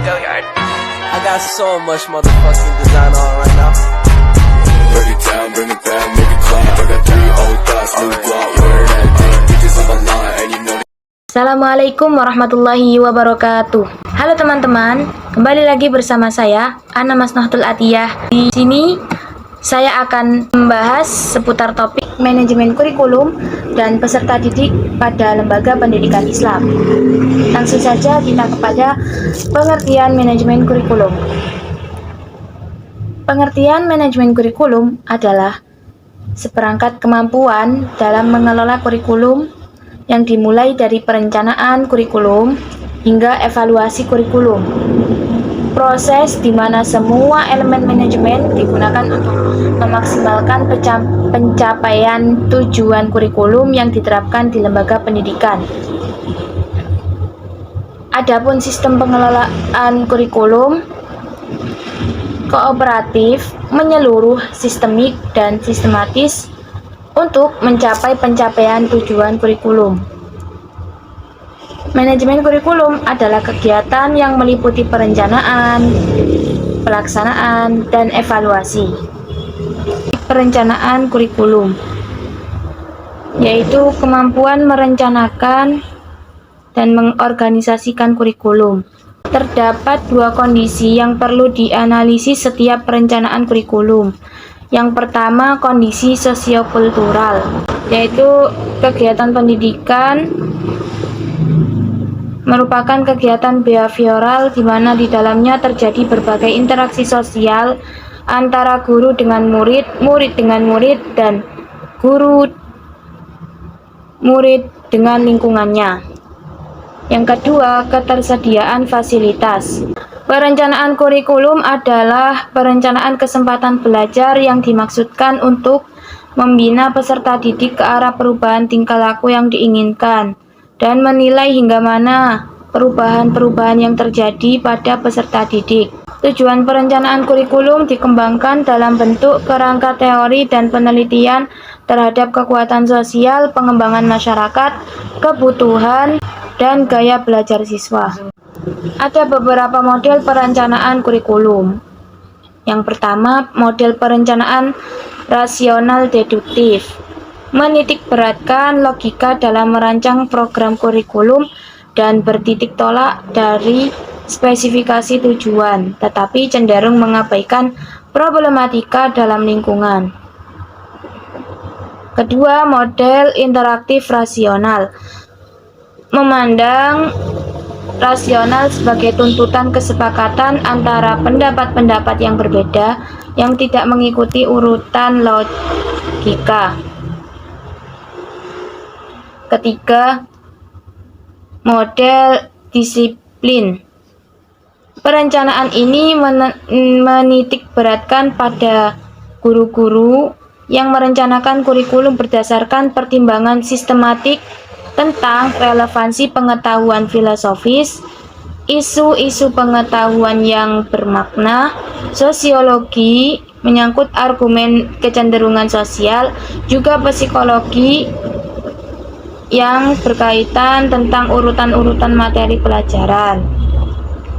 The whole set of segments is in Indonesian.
I got so much motherfucking design on right now. Break it down, bring it back, make it clap. I got 3 old thoughts, new guap, wear that thing. Bitches on my line, and you know. Assalamualaikum warahmatullahi wabarakatuh. Halo teman-teman, kembali lagi bersama saya Ana Masnohtul Atiyah. Di sini saya akan membahas seputar topik manajemen kurikulum dan peserta didik pada lembaga pendidikan Islam. Langsung saja kita kepada pengertian manajemen kurikulum. Pengertian manajemen kurikulum adalah seperangkat kemampuan dalam mengelola kurikulum yang dimulai dari perencanaan kurikulum hingga evaluasi kurikulum. Proses di mana semua elemen manajemen digunakan untuk memaksimalkan pencapaian tujuan kurikulum yang diterapkan di lembaga pendidikan. Adapun sistem pengelolaan kurikulum kooperatif, menyeluruh, sistemik, dan sistematis untuk mencapai pencapaian tujuan kurikulum. Manajemen kurikulum adalah kegiatan yang meliputi perencanaan, pelaksanaan, dan evaluasi. Perencanaan kurikulum yaitu kemampuan merencanakan dan mengorganisasikan kurikulum. Terdapat 2 kondisi yang perlu dianalisis setiap perencanaan kurikulum. Yang pertama, kondisi sosiokultural, yaitu kegiatan pendidikan merupakan kegiatan behavioral di mana di dalamnya terjadi berbagai interaksi sosial antara guru dengan murid, murid dengan murid, dan guru murid dengan lingkungannya. Yang kedua, ketersediaan fasilitas. Perencanaan kurikulum adalah perencanaan kesempatan belajar yang dimaksudkan untuk membina peserta didik ke arah perubahan tingkah laku yang diinginkan dan menilai hingga mana perubahan-perubahan yang terjadi pada peserta didik. Tujuan perencanaan kurikulum dikembangkan dalam bentuk kerangka teori dan penelitian terhadap kekuatan sosial, pengembangan masyarakat, kebutuhan, dan gaya belajar siswa. Ada beberapa model perencanaan kurikulum. Yang pertama, model perencanaan rasional deduktif. Menitik beratkan logika dalam merancang program kurikulum dan bertitik tolak dari spesifikasi tujuan, tetapi cenderung mengabaikan problematika dalam lingkungan. Kedua, model interaktif rasional. Memandang rasional sebagai tuntutan kesepakatan antara pendapat-pendapat yang berbeda yang tidak mengikuti urutan logika. Ketiga, model disiplin. Perencanaan ini menitik beratkan pada guru-guru yang merencanakan kurikulum berdasarkan pertimbangan sistematik tentang relevansi pengetahuan filosofis, isu-isu pengetahuan yang bermakna, sosiologi, menyangkut argumen kecenderungan sosial, juga psikologi yang berkaitan tentang urutan-urutan materi pelajaran.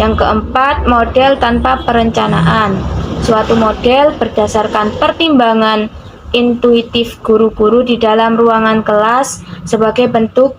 Yang keempat, model tanpa perencanaan. Suatu model berdasarkan pertimbangan intuitif guru-guru di dalam ruangan kelas sebagai bentuk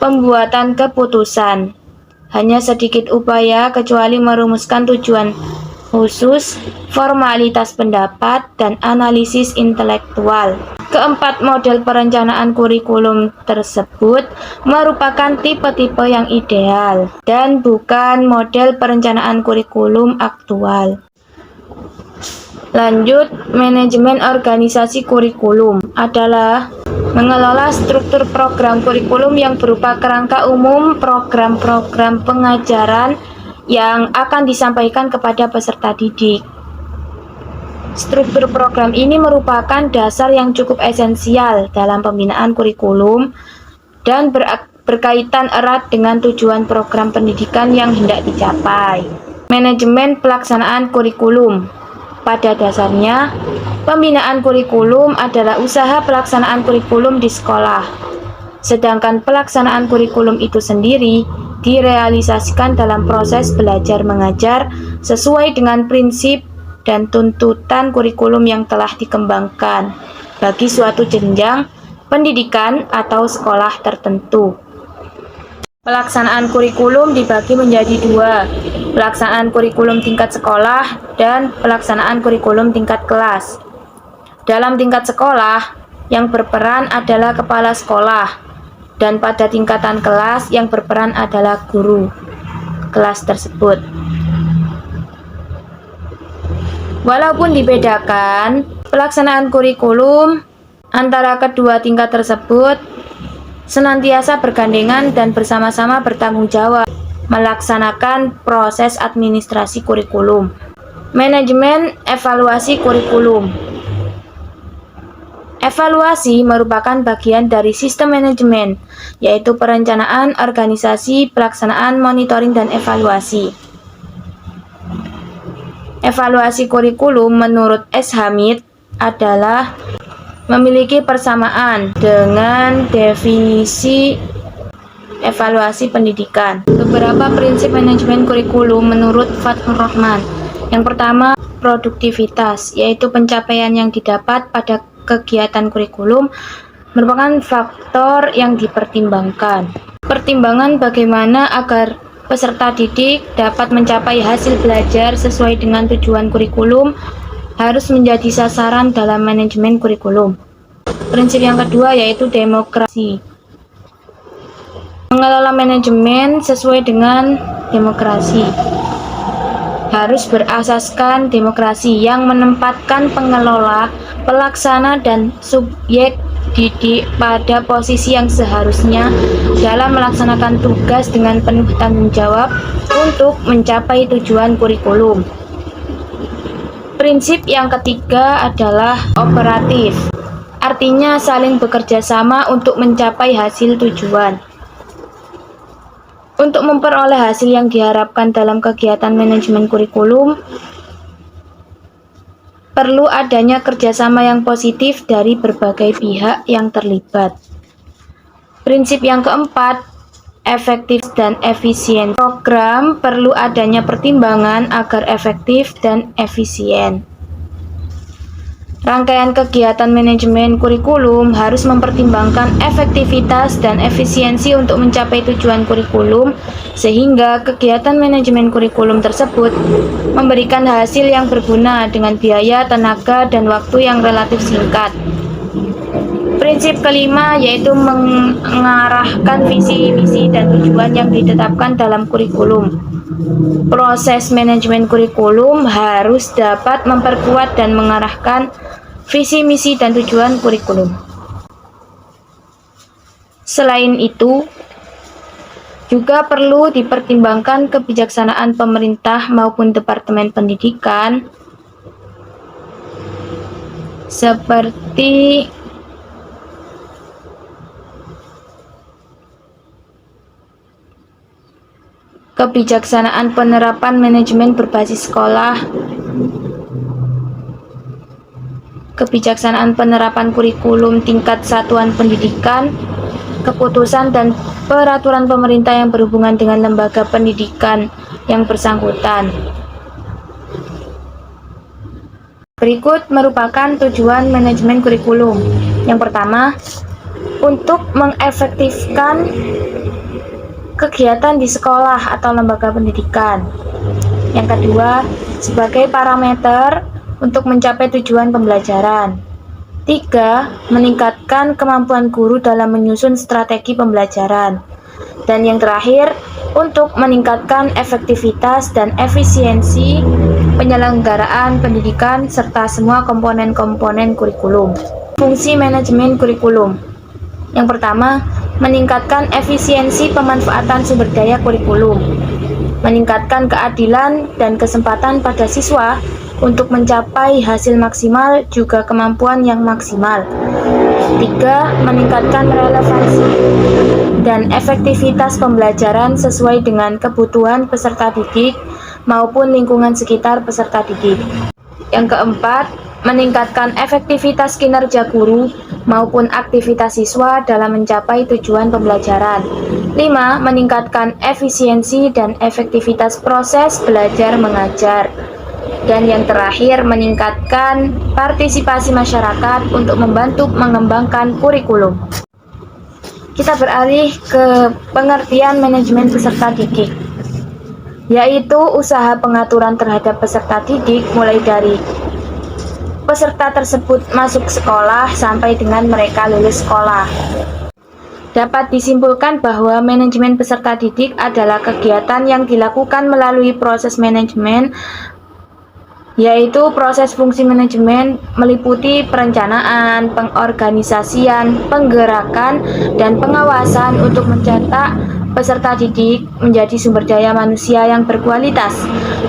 pembuatan keputusan. Hanya sedikit upaya kecuali merumuskan tujuan khusus, formalitas pendapat, dan analisis intelektual. Keempat model perencanaan kurikulum tersebut merupakan tipe-tipe yang ideal dan bukan model perencanaan kurikulum aktual. Lanjut, manajemen organisasi kurikulum adalah mengelola struktur program kurikulum yang berupa kerangka umum program-program pengajaran yang akan disampaikan kepada peserta didik. Struktur program ini merupakan dasar yang cukup esensial dalam pembinaan kurikulum dan berkaitan erat dengan tujuan program pendidikan yang hendak dicapai. Manajemen pelaksanaan kurikulum. Pada dasarnya, pembinaan kurikulum adalah usaha pelaksanaan kurikulum di sekolah. sedangkan pelaksanaan kurikulum itu sendiri direalisasikan dalam proses belajar mengajar sesuai dengan prinsip dan tuntutan kurikulum yang telah dikembangkan bagi suatu jenjang pendidikan atau sekolah tertentu. Pelaksanaan kurikulum dibagi menjadi dua, pelaksanaan kurikulum tingkat sekolah dan pelaksanaan kurikulum tingkat kelas. Dalam tingkat sekolah, yang berperan adalah kepala sekolah, dan pada tingkatan kelas yang berperan adalah guru kelas tersebut. Walaupun dibedakan, pelaksanaan kurikulum antara kedua tingkat tersebut senantiasa bergandengan dan bersama-sama bertanggung jawab melaksanakan proses administrasi kurikulum. Manajemen evaluasi kurikulum. Evaluasi merupakan bagian dari sistem manajemen, yaitu perencanaan, organisasi, pelaksanaan, monitoring, dan evaluasi. Evaluasi kurikulum menurut S. Hamid adalah memiliki persamaan dengan definisi evaluasi pendidikan. Beberapa prinsip manajemen kurikulum menurut Fathur Rahman. Yang pertama, produktivitas, yaitu pencapaian yang didapat pada kegiatan kurikulum merupakan faktor yang dipertimbangkan. Pertimbangan bagaimana agar peserta didik dapat mencapai hasil belajar sesuai dengan tujuan kurikulum harus menjadi sasaran dalam manajemen kurikulum. Prinsip yang kedua yaitu demokrasi. Mengelola manajemen sesuai dengan demokrasi. Harus berasaskan demokrasi yang menempatkan pengelola, pelaksana, dan subjek didik pada posisi yang seharusnya dalam melaksanakan tugas dengan penuh tanggung jawab untuk mencapai tujuan kurikulum. Prinsip yang ketiga adalah operatif, artinya saling bekerja sama untuk mencapai hasil tujuan. Untuk memperoleh hasil yang diharapkan dalam kegiatan manajemen kurikulum, perlu adanya kerjasama yang positif dari berbagai pihak yang terlibat. Prinsip yang keempat, efektif dan efisien. Program perlu adanya pertimbangan agar efektif dan efisien. Rangkaian kegiatan manajemen kurikulum harus mempertimbangkan efektivitas dan efisiensi untuk mencapai tujuan kurikulum, sehingga kegiatan manajemen kurikulum tersebut memberikan hasil yang berguna dengan biaya, tenaga, dan waktu yang relatif singkat. Prinsip kelima yaitu mengarahkan visi, misi, dan tujuan yang ditetapkan dalam kurikulum. Proses manajemen kurikulum harus dapat memperkuat dan mengarahkan visi, misi, dan tujuan kurikulum. Selain itu, juga perlu dipertimbangkan kebijaksanaan pemerintah maupun Departemen Pendidikan, seperti kebijaksanaan penerapan manajemen berbasis sekolah, kebijaksanaan penerapan kurikulum tingkat satuan pendidikan, keputusan dan peraturan pemerintah yang berhubungan dengan lembaga pendidikan yang bersangkutan. Berikut merupakan tujuan manajemen kurikulum. Yang pertama, untuk mengefektifkan kegiatan di sekolah atau lembaga pendidikan. Yang kedua, sebagai parameter untuk mencapai tujuan pembelajaran. 3. Meningkatkan kemampuan guru dalam menyusun strategi pembelajaran. Dan yang terakhir, untuk meningkatkan efektivitas dan efisiensi penyelenggaraan pendidikan serta semua komponen-komponen kurikulum. Fungsi manajemen kurikulum. Yang pertama, meningkatkan efisiensi pemanfaatan sumber daya kurikulum, meningkatkan keadilan dan kesempatan pada siswa untuk mencapai hasil maksimal juga kemampuan yang maksimal. 3. Meningkatkan relevansi dan efektivitas pembelajaran sesuai dengan kebutuhan peserta didik maupun lingkungan sekitar peserta didik. Yang keempat, meningkatkan efektivitas kinerja guru maupun aktivitas siswa dalam mencapai tujuan pembelajaran. 5. Meningkatkan efisiensi dan efektivitas proses belajar mengajar. Dan yang terakhir, meningkatkan partisipasi masyarakat untuk membantu mengembangkan kurikulum. Kita beralih ke pengertian manajemen peserta didik, yaitu usaha pengaturan terhadap peserta didik mulai dari peserta tersebut masuk sekolah sampai dengan mereka lulus sekolah. Dapat disimpulkan bahwa manajemen peserta didik adalah kegiatan yang dilakukan melalui proses manajemen, yaitu proses fungsi manajemen meliputi perencanaan, pengorganisasian, penggerakan, dan pengawasan untuk mencetak peserta didik menjadi sumber daya manusia yang berkualitas,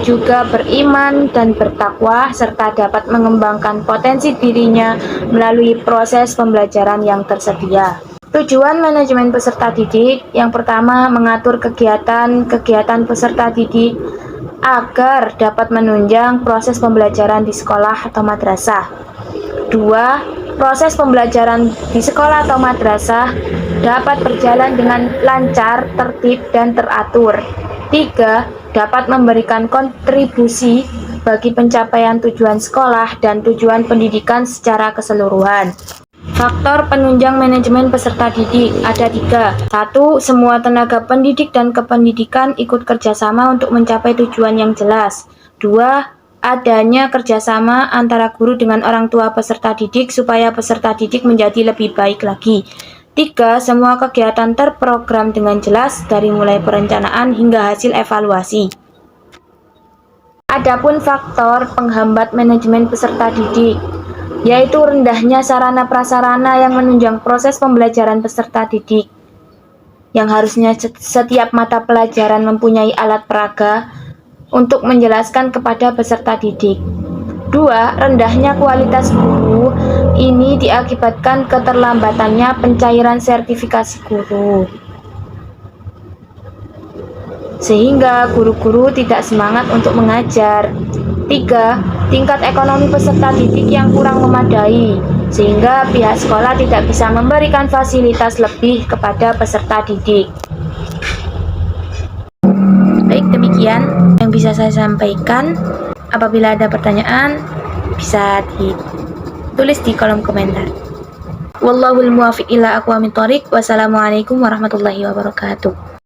juga beriman dan bertakwa, serta dapat mengembangkan potensi dirinya melalui proses pembelajaran yang tersedia. Tujuan manajemen peserta didik yang pertama, mengatur kegiatan peserta didik agar dapat menunjang proses pembelajaran di sekolah atau madrasah. 2. Proses pembelajaran di sekolah atau madrasah dapat berjalan dengan lancar, tertib, dan teratur. 3. Dapat memberikan kontribusi bagi pencapaian tujuan sekolah dan tujuan pendidikan secara keseluruhan. Faktor penunjang manajemen peserta didik ada 3. 1. Semua tenaga pendidik dan kependidikan ikut kerjasama untuk mencapai tujuan yang jelas. 2. Adanya kerjasama antara guru dengan orang tua peserta didik supaya peserta didik menjadi lebih baik lagi. 3. Semua kegiatan terprogram dengan jelas dari mulai perencanaan hingga hasil evaluasi. Adapun faktor penghambat manajemen peserta didik, yaitu rendahnya sarana prasarana yang menunjang proses pembelajaran peserta didik, yang harusnya setiap mata pelajaran mempunyai alat peraga untuk menjelaskan kepada peserta didik. 2. Rendahnya kualitas guru, ini diakibatkan keterlambatannya pencairan sertifikasi guru, sehingga guru-guru tidak semangat untuk mengajar. 3. Tingkat ekonomi peserta didik yang kurang memadai, sehingga pihak sekolah tidak bisa memberikan fasilitas lebih kepada peserta didik. Baik, demikian yang bisa saya sampaikan. Apabila ada pertanyaan, bisa ditulis di kolom komentar. Wallahul muwaffiq ila aqwamit thoriq. Wassalamualaikum warahmatullahi wabarakatuh.